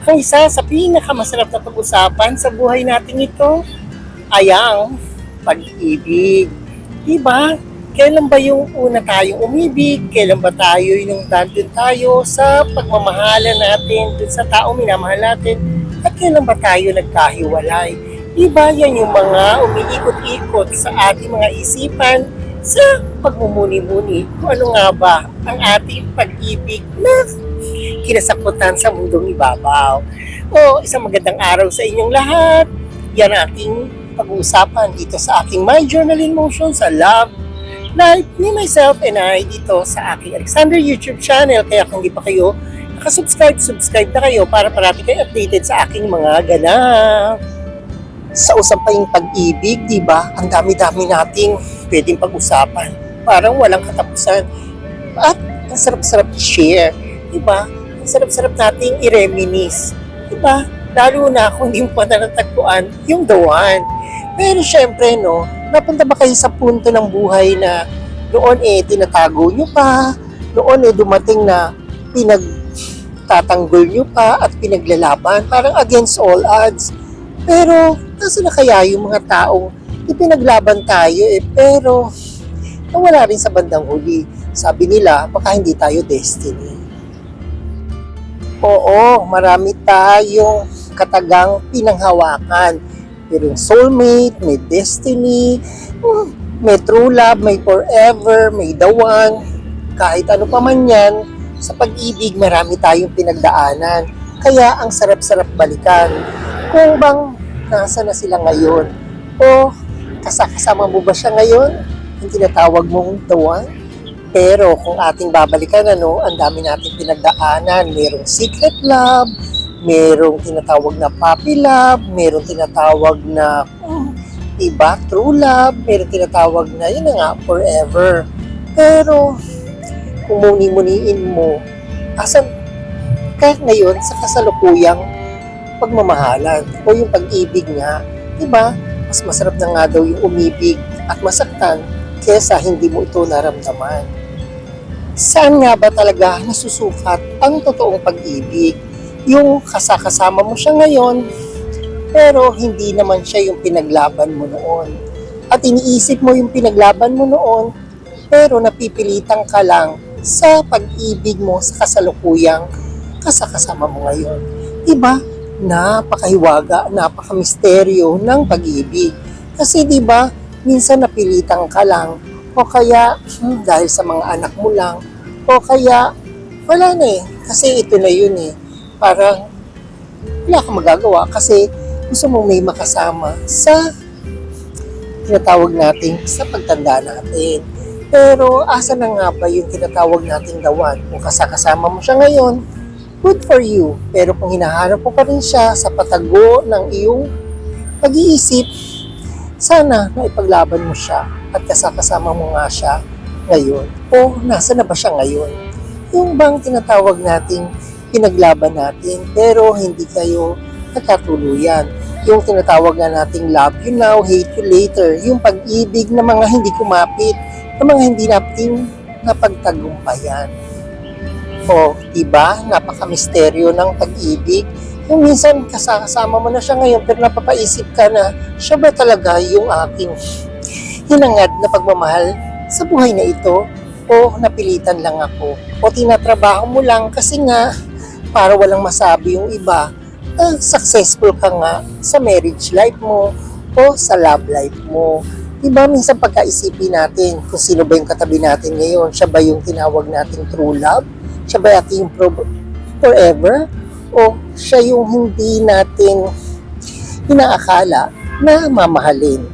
Ang isa sa pinakamasarap na pag-usapan sa buhay natin ito ay ang pag-ibig. Diba? Kailan ba yung una tayong umibig? Kailan ba tayo yung nandun tayo sa pagmamahalan natin dun sa taong minamahal natin? At kailan ba tayo nagkahiwalay? Diba yan yung mga umiikot-ikot sa ating mga isipan sa pagmumuni-muni kung ano nga ba ang ating pag-ibig na kinasakutan sa mundong ibabaw. O isang magandang araw sa inyong lahat. Yan ating pag-uusapan dito sa aking My Journal in Motion sa Love Life ni myself and I dito sa aking Alexander YouTube channel. Kaya kung hindi pa kayo subscribe na kayo para parati kayo updated sa aking mga ganap. Sa usampang pag-ibig, di ba? Ang dami-dami nating pwedeng pag-usapan. Parang walang katapusan. At ang sarap-sarap i-share, di ba? Ang sarap-sarap nating i-reminisce, di ba? Lalo na kung hindi mo pa natatagpuan yung the one. Pero syempre, no, napunta ba kayo sa punto ng buhay na noon tinatago nyo pa, noon dumating na pinagtatanggol nyo pa at pinaglalaban, parang against all odds. Pero, nasa na kaya yung mga taong ipinaglaban tayo pero nawala rin sa bandang huli. Sabi nila, baka hindi tayo destiny. Oo, marami tayong katagang pinanghawakan. Pero yung soulmate, may destiny, may true love, may forever, may the one. Kahit ano pa man yan, sa pag-ibig marami tayong pinagdaanan. Kaya ang sarap-sarap balikan. Kung bang nasa na sila ngayon o kasama mo ba siya ngayon, yung tinatawag mong the one. Pero kung ating babalikan, ang dami nating pinagdaanan. Merong secret love, merong tinatawag na puppy love, merong tinatawag na iba, true love, merong tinatawag na yun na nga, forever. Pero kung muni-muniin mo, asan ka ngayon sa kasalukuyang pagmamahalan o yung pag-ibig nga, diba? Mas masarap na nga daw yung umibig at masaktan kesa hindi mo ito naramdaman. Saan nga ba talaga nasusukat ang totoong pag-ibig? Yung kasama mo siya ngayon, pero hindi naman siya yung pinaglaban mo noon. At iniisip mo yung pinaglaban mo noon, pero napipilitan ka lang sa pag-ibig mo sa kasalukuyang kasama mo ngayon. Diba? Napakahiwaga, napakamisteryo ng pag-ibig. Kasi 'di ba, minsan napilitan ka lang o kaya dahil sa mga anak mo lang o kaya wala na kasi ito na yun parang wala kang magagawa kasi gusto mong may makasama sa tinatawag natin sa pagtanda natin. Pero asa na nga ba yung tinatawag nating the one? Kung kasama mo siya ngayon, good for you. Pero kung hinahanap mo pa rin siya sa patago ng iyong pag-iisip, sana na ipaglaban mo siya at kasama mo nga siya ngayon. O nasa na ba siya ngayon? Yung bang tinatawag nating pinaglaban natin pero hindi kayo nagkatuluyan. Yung tinatawag na nating love you now, hate you later. Yung pag-ibig na mga hindi kumapit, na mga hindi natin napagtagumpayan. O, diba? Napaka-misteryo ng pag-ibig. Yung minsan kasama mo na siya ngayon pero napapaisip ka na siya ba talaga yung aking hinangad na pagmamahal sa buhay na ito o napilitan lang ako o tinatrabaho mo lang kasi nga para walang masabi yung iba successful ka nga sa marriage life mo o sa love life mo. Diba minsan pagkaisipin natin kung sino ba yung katabi natin ngayon, siya ba yung tinawag nating true love? Siya ba yung forever? O siya yung hindi natin inaakala na mamahalin?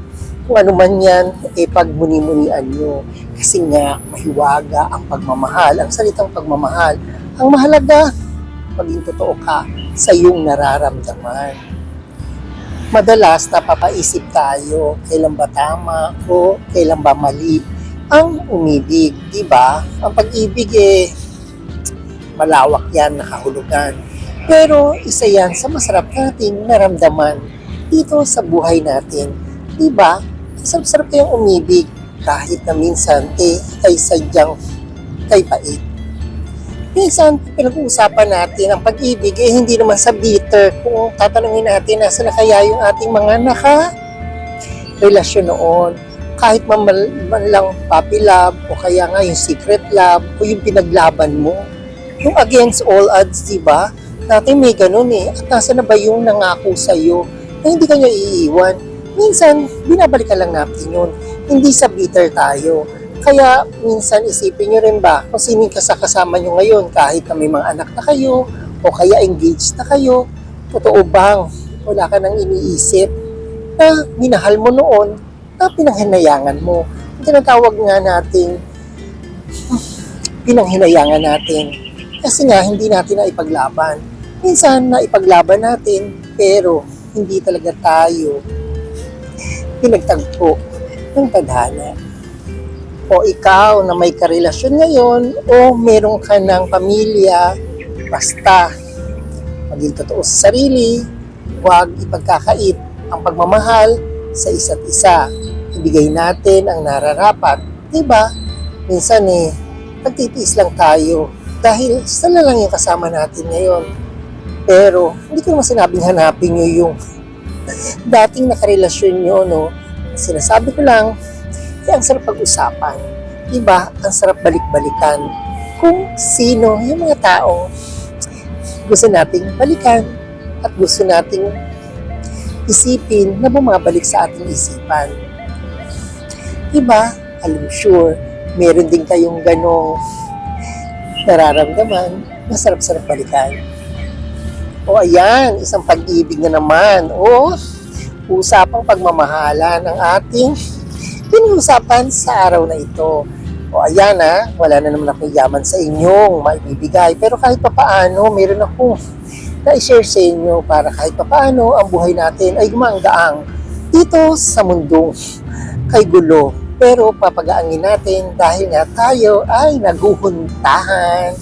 Kung ano man yan, pagmuni-munian nyo. Kasi nga, mahiwaga ang pagmamahal, ang salitang pagmamahal. Ang mahalaga, maging totoo ka sa iyong nararamdaman. Madalas, napapaisip tayo, kailan ba tama o kailan ba mali ang umibig. Diba? Ang pag-ibig malawak yan, nakahulugan. Pero isa yan sa masarap nating naramdaman dito sa buhay natin. Diba? Sarap-sarap kayong umibig kahit na minsan ay sadyang kay pait. Minsan, pinag-uusapan natin ang pag-ibig, hindi naman sa bitter. Kung tatanungin natin, nasa na kaya yung ating mga relasyon noon? Kahit man lang puppy love, o kaya nga yung secret love, o yung pinaglaban mo. Yung against all odds, di ba? Dati may ganun At nasa na ba yung nangako sa'yo na hindi kanya iiwan? Minsan, binabalikan lang natin yun. Hindi sa bitter tayo. Kaya minsan isipin nyo rin ba kung sino yung kasama nyo ngayon kahit na may mga anak na kayo o kaya engaged na kayo, totoo bang wala ka nang iniisip na minahal mo noon na pinanghinayangan mo. Ang tinatawag nga natin, pinanghinayangan natin. Kasi nga hindi natin na ipaglaban. Minsan na ipaglaban natin pero hindi talaga tayo pinagtagpo ng tadhana. O ikaw na may karelasyon ngayon o meron ka ng pamilya, basta maging totoo sa sarili, huwag ipagkakait ang pagmamahal sa isa't isa. Ibigay natin ang nararapat. Diba? Minsan pagtitiis lang tayo dahil sila lang yung kasama natin ngayon. Pero hindi ko naman sinabing hanapin nyo yung dating nakarelasyon nyo, no? Sinasabi ko lang, ang sarap pag-usapan. Diba? Ang sarap balik-balikan kung sino yung mga taong gusto nating balikan at gusto nating isipin na bumabalik sa ating isipan. Diba? I'm sure, meron din kayong ganong nararamdaman na sarap-sarap balikan. O ayan, isang pag-ibig na naman. O, usapang pagmamahala ng ating pinag-usapan sa araw na ito. O ayan wala na naman akong yaman sa inyong maibibigay. Pero kahit papaano, meron akong na-share sa inyo para kahit papaano ang buhay natin ay gumanggaang dito sa mundong kay gulo. Pero papagaangin natin dahil nga tayo ay naguhuntahan.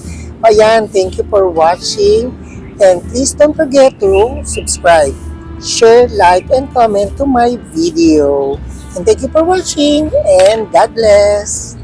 Ayan, thank you for watching. And please don't forget to subscribe, share, like, and comment to my video. And thank you for watching, and God bless!